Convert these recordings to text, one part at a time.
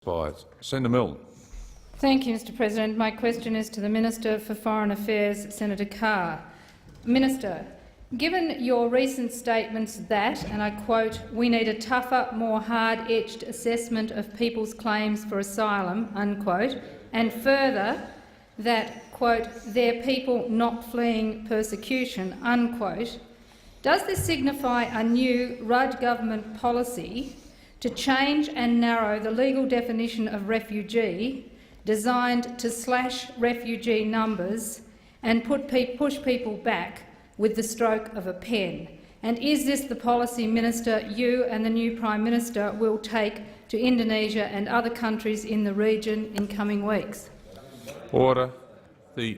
Senator Milne. Thank you, Mr President. My question is to the Minister for Foreign Affairs, Senator Carr. Minister, given your recent statements that, and I quote, "we need a tougher, more hard-edged assessment of people's claims for asylum," unquote, and further that, quote, "they're people not fleeing persecution," unquote, does this signify a new Rudd government policy to change and narrow the legal definition of refugee, designed to slash refugee numbers and push people back with the stroke of a pen? And is this the policy, Minister, you and the new Prime Minister will take to Indonesia and other countries in the region in coming weeks? Order. The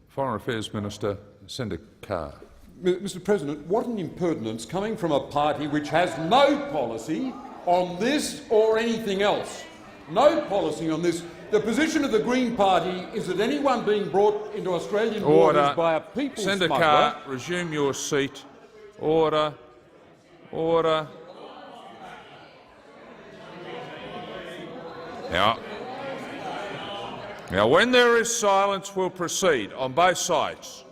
Foreign Affairs Minister, Senator Carr. Mr President, what an impertinence coming from a party which has no policy on this or anything else. No policy on this. The position of the Green Party is that anyone being brought into Australian waters by a people Senator smuggler— Carr, resume your seat. Order. Order. Now, when there is silence, we'll proceed on both sides.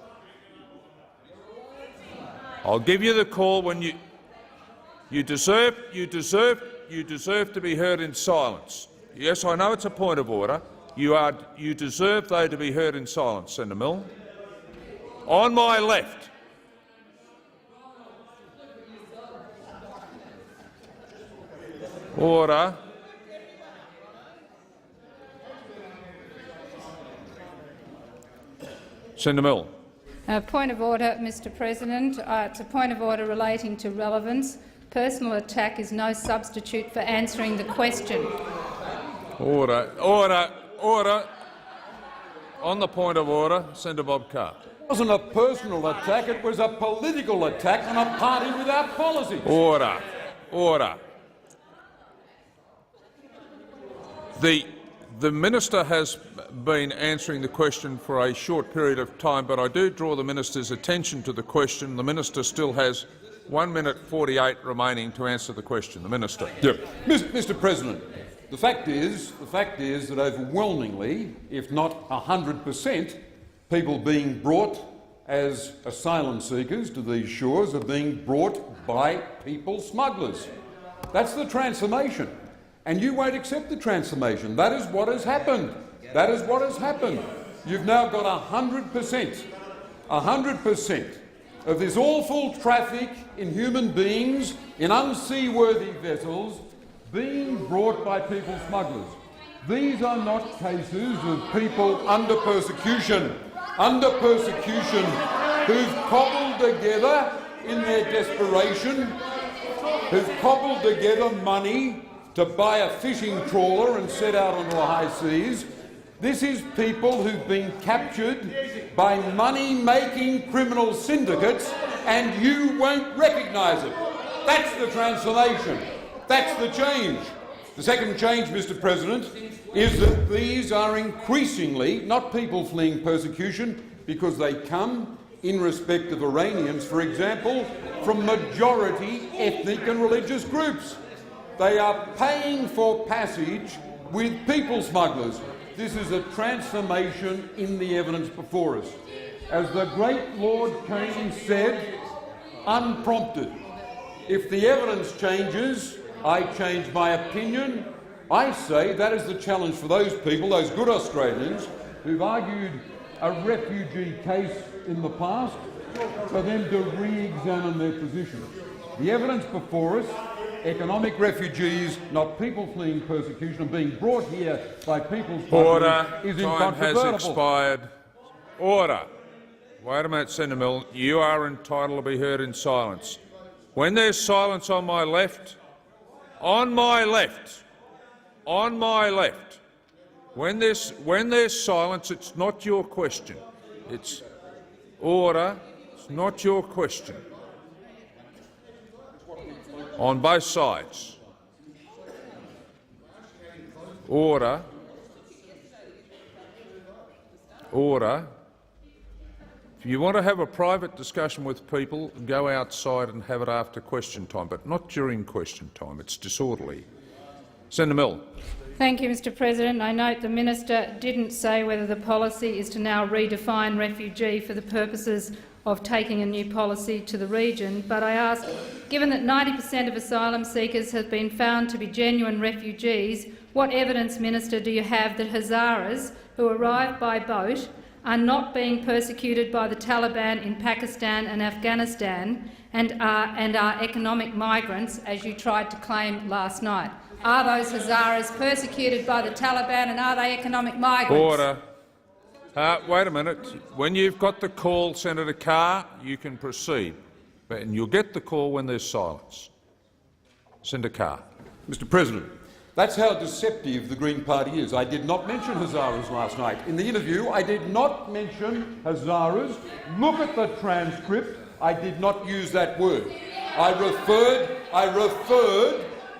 I'll give you the call when you deserve to be heard in silence. Yes, I know it's a point of order. You deserve, though, to be heard in silence, Senator Milne. On my left. Order. Senator Milne. Point of order, Mr President. It's a point of order relating to relevance. Personal attack is no substitute for answering the question. Order. Order. Order. On the point of order, Senator Bob Carr. It wasn't a personal attack, it was a political attack on a party without policy. Order. Order. The minister has been answering the question for a short period of time, but I do draw the minister's attention to the question. The minister still has 1 minute 48 remaining to answer the question. The minister. Yep. Mr President, the fact is that overwhelmingly, if not 100%, people being brought as asylum seekers to these shores are being brought by people smugglers. That's the transformation. And you won't accept the transformation. That is what has happened. That is what has happened. You've now got 100% of this awful traffic in human beings in unseaworthy vessels being brought by people smugglers. These are not cases of people under persecution, who've cobbled together in their desperation, who've cobbled together money to buy a fishing trawler and set out onto the high seas. This is people who've been captured by money-making criminal syndicates, and you won't recognise it. That's the transformation. That's the change. The second change, Mr President, is that these are increasingly not people fleeing persecution because they come in respect of Iranians, for example, from majority ethnic and religious groups. They are paying for passage with people smugglers. This is a transformation in the evidence before us. As the great Lord Keynes said, unprompted. If the evidence changes, I change my opinion. I say that is the challenge for those people, those good Australians, who've argued a refugee case in the past, for them to re-examine their position. The evidence before us, economic refugees, not people fleeing persecution, and being brought here by people's Order. is Time incontrovertible. has expired. Order. Wait a minute, Senator Milne. You are entitled to be heard in silence. When there's silence on my left, when there's silence, it's not your question. It's order. It's not your question. On both sides. Order. Order. If you want to have a private discussion with people, go outside and have it after question time, but not during question time. It's disorderly. Senator Milne. Thank you, Mr President. I note the minister didn't say whether the policy is to now redefine refugee for the purposes of taking a new policy to the region, but I ask, given that 90% of asylum seekers have been found to be genuine refugees, what evidence, Minister, do you have that Hazaras who arrive by boat are not being persecuted by the Taliban in Pakistan and Afghanistan and are economic migrants, as you tried to claim last night? Are those Hazaras persecuted by the Taliban and are they economic migrants? Order. Wait a minute. When you've got the call, Senator Carr, you can proceed. And you'll get the call when there's silence. Senator Carr. Mr President, that's how deceptive the Green Party is. I did not mention Hazaras last night. In the interview, I did not mention Hazaras. Look at the transcript. I did not use that word. I referred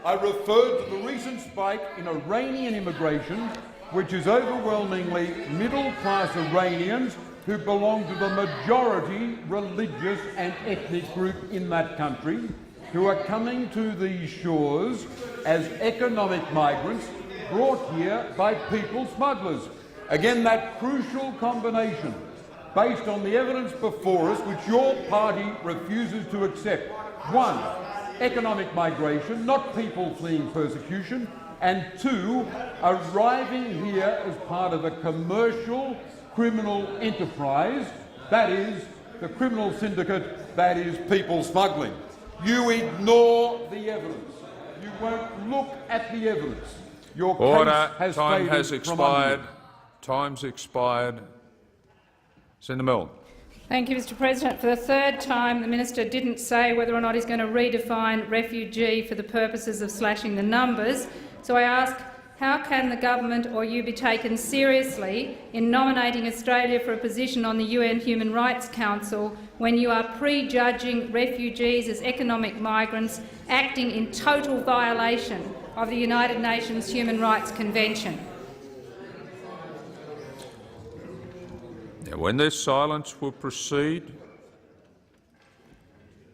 to the recent spike in Iranian immigration, which is overwhelmingly middle-class Iranians who belong to the majority religious and ethnic group in that country, who are coming to these shores as economic migrants brought here by people smugglers. Again, that crucial combination, based on the evidence before us, which your party refuses to accept. One, economic migration, not people fleeing persecution, and two, arriving here as part of a commercial criminal enterprise, that is, the criminal syndicate, that is, people smuggling. You ignore the evidence. You won't look at the evidence. Your Order. case has Time has faded expired. from under you. Time's expired. Senator Milne. Thank you, Mr President. For the third time, the minister didn't say whether or not he's going to redefine refugee for the purposes of slashing the numbers. So I ask, how can the government or you be taken seriously in nominating Australia for a position on the UN Human Rights Council when you are prejudging refugees as economic migrants, acting in total violation of the United Nations Human Rights Convention? Now, when there's silence, we'll proceed.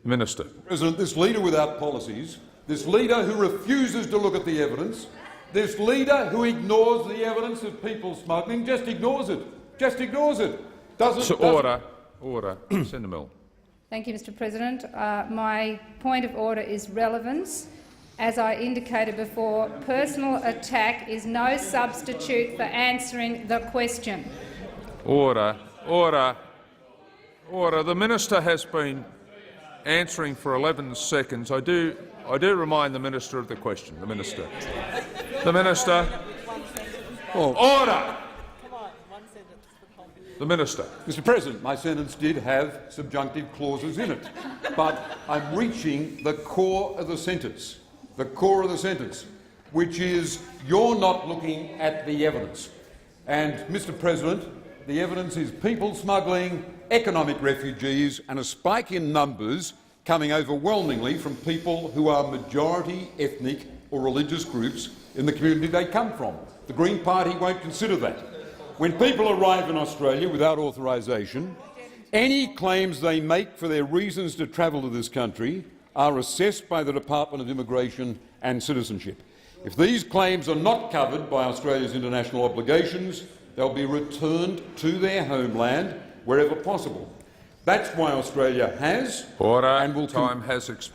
Minister. President, this leader without policies, this leader who refuses to look at the evidence, this leader who ignores the evidence of people smuggling, just ignores it. Just ignores it. Order. Senator Milne. Thank you, Mr President. My point of order is relevance. As I indicated before, personal attack is no substitute for answering the question. Order. The minister has been answering for 11 seconds. I do remind the minister of the question. The minister. Order. The minister. Mr President, my sentence did have subjunctive clauses in it, but I'm reaching the core of the sentence. The core of the sentence, which is you're not looking at the evidence. And, Mr President, the evidence is people smuggling, economic refugees and a spike in numbers coming overwhelmingly from people who are majority ethnic or religious groups in the community they come from. The Green Party won't consider that. When people arrive in Australia without authorisation, any claims they make for their reasons to travel to this country are assessed by the Department of Immigration and Citizenship. If these claims are not covered by Australia's international obligations, they'll be returned to their homeland wherever possible. That's why Australia has Order. and will Time has expired.